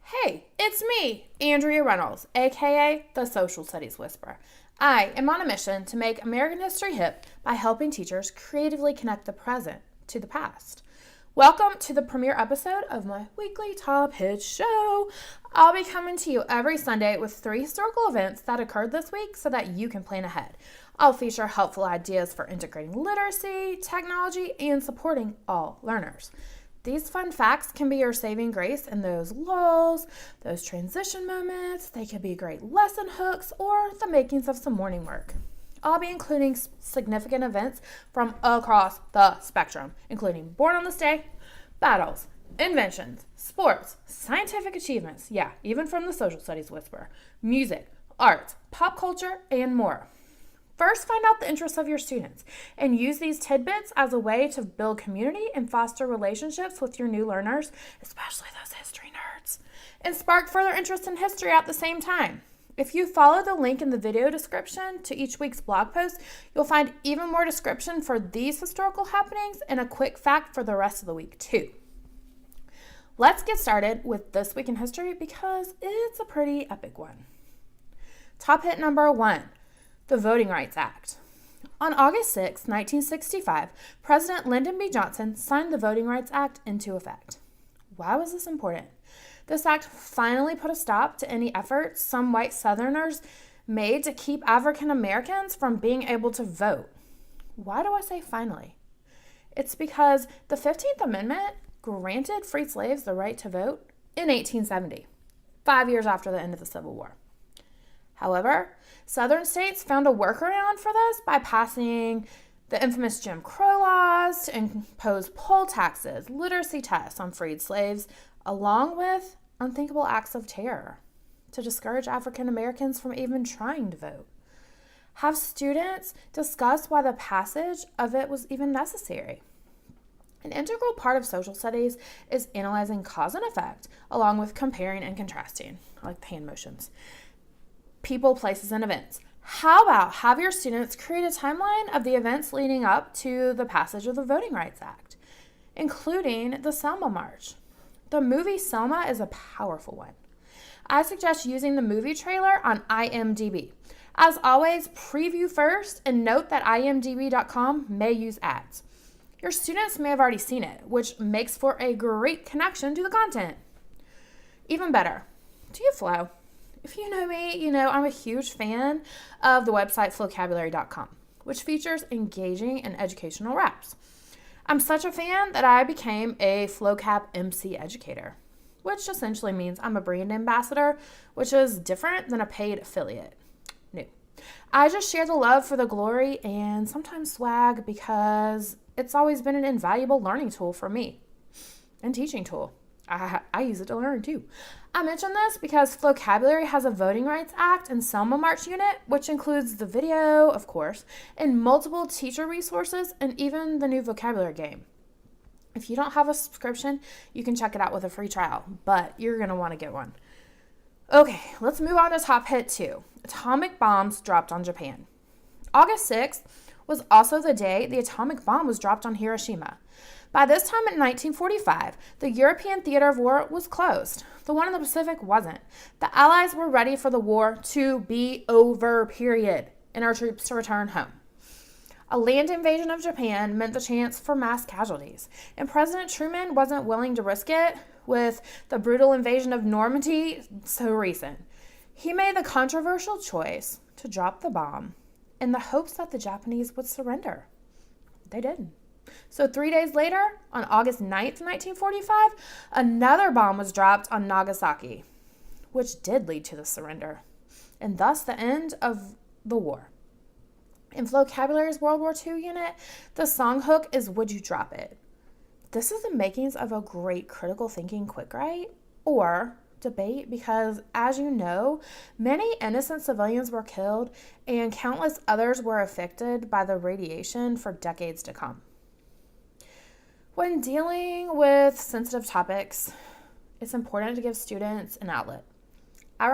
Hey, it's me, Andrea Reynolds, aka the Social Studies Whisperer. I am on a mission to make American history hip by helping teachers creatively connect the present to the past. Welcome to the premiere episode of my weekly Top Hits show. I'll be coming to you every Sunday with 3 historical events that occurred this week so that you can plan ahead. I'll feature helpful ideas for integrating literacy, technology, and supporting all learners. These fun facts can be your saving grace in those lulls, those transition moments. They can be great lesson hooks or the makings of some morning work. I'll be including significant events from across the spectrum, including Born on this Day, battles, inventions, sports, scientific achievements, even from the Social Studies Whisperer, music, art, pop culture, and more. First, find out the interests of your students and use these tidbits as a way to build community and foster relationships with your new learners, especially those history nerds, and spark further interest in history at the same time. If you follow the link in the video description to each week's blog post, you'll find even more description for these historical happenings and a quick fact for the rest of the week too. Let's get started with This Week in History because it's a pretty epic one. Top hit number 1. The Voting Rights Act. On August 6, 1965, President Lyndon B. Johnson signed the Voting Rights Act into effect. Why was this important? This act finally put a stop to any efforts some white Southerners made to keep African Americans from being able to vote. Why do I say finally? It's because the 15th Amendment granted freed slaves the right to vote in 1870, 5 years after the end of the Civil War. However, Southern states found a workaround for this by passing the infamous Jim Crow laws to impose poll taxes, literacy tests on freed slaves, along with unthinkable acts of terror to discourage African Americans from even trying to vote. Have students discuss why the passage of it was even necessary. An integral part of social studies is analyzing cause and effect, along with comparing and contrasting, like the hand motions. People, places, and events. How about have your students create a timeline of the events leading up to the passage of the Voting Rights Act, including the Selma March. The movie Selma is a powerful one. I suggest using the movie trailer on IMDb. As always, preview first and note that imdb.com may use ads. Your students may have already seen it, which makes for a great connection to the content. Even better, do you flow? If you know me, you know I'm a huge fan of the website flowcabulary.com, which features engaging and educational raps. I'm such a fan that I became a FlowCap MC educator, which essentially means I'm a brand ambassador, which is different than a paid affiliate. New. I just share the love for the glory and sometimes swag because it's always been an invaluable learning tool for me and teaching tool. I use it to learn too. I mention this because Flowcabulary has a Voting Rights Act and Selma March unit, which includes the video, of course, and multiple teacher resources and even the new vocabulary game. If you don't have a subscription, you can check it out with a free trial, but you're going to want to get one. Okay, let's move on to Top Hit 2. Atomic bombs dropped on Japan. August 6th was also the day the atomic bomb was dropped on Hiroshima. By this time in 1945, the European theater of war was closed. The one in the Pacific wasn't. The Allies were ready for the war to be over, period, and our troops to return home. A land invasion of Japan meant the chance for mass casualties, and President Truman wasn't willing to risk it with the brutal invasion of Normandy so recent. He made the controversial choice to drop the bomb in the hopes that the Japanese would surrender. They didn't. So 3 days later, on August 9th, 1945, another bomb was dropped on Nagasaki, which did lead to the surrender, and thus the end of the war. In Flowcabulary's World War II unit, the song hook is Would You Drop It? This is the makings of a great critical thinking quick write or debate because, as you know, many innocent civilians were killed and countless others were affected by the radiation for decades to come. When dealing with sensitive topics, it's important to give students an outlet. I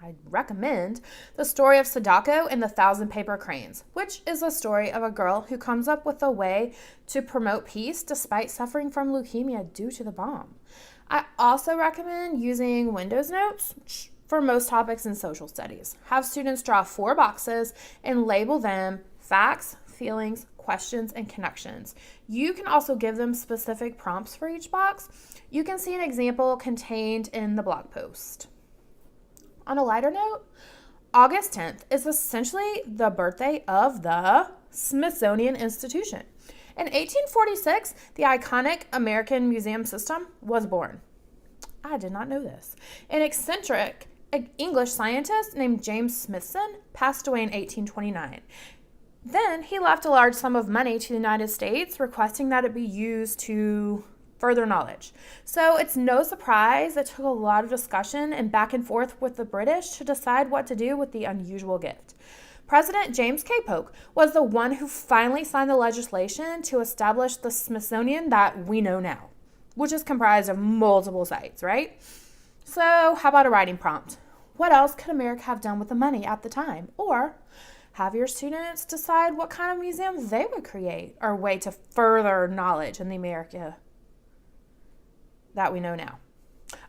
I recommend The Story of Sadako and the Thousand Paper Cranes, which is a story of a girl who comes up with a way to promote peace despite suffering from leukemia due to the bomb. I also recommend using Windows Notes for most topics in social studies. Have students draw 4 boxes and label them facts, feelings, questions, and connections. You can also give them specific prompts for each box. You can see an example contained in the blog post. On a lighter note, August 10th is essentially the birthday of the Smithsonian Institution. In 1846, the iconic American museum system was born. I did not know this. An eccentric English scientist named James Smithson passed away in 1829. Then he left a large sum of money to the United States, requesting that it be used to further knowledge. So it's no surprise it took a lot of discussion and back and forth with the British to decide what to do with the unusual gift. President James K. Polk was the one who finally signed the legislation to establish the Smithsonian that we know now, which is comprised of multiple sites, right? So how about a writing prompt? What else could America have done with the money at the time? Or have your students decide what kind of museum they would create or way to further knowledge in the America that we know now.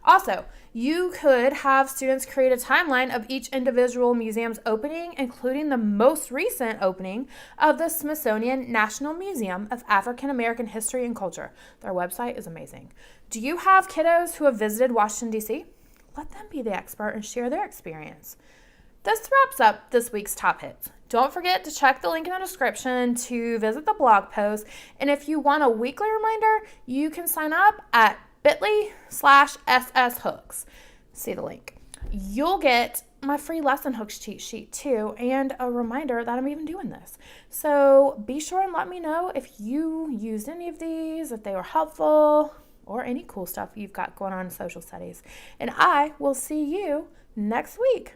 Also, you could have students create a timeline of each individual museum's opening, including the most recent opening of the Smithsonian National Museum of African American History and Culture. Their website is amazing. Do you have kiddos who have visited Washington, D.C.? Let them be the expert and share their experience. This wraps up this week's Top Hits. Don't forget to check the link in the description to visit the blog post. And if you want a weekly reminder, you can sign up at bit.ly/sshooks. See the link. You'll get my free lesson hooks cheat sheet too, and a reminder that I'm even doing this. So be sure and let me know if you used any of these, if they were helpful, or any cool stuff you've got going on in social studies. And I will see you next week.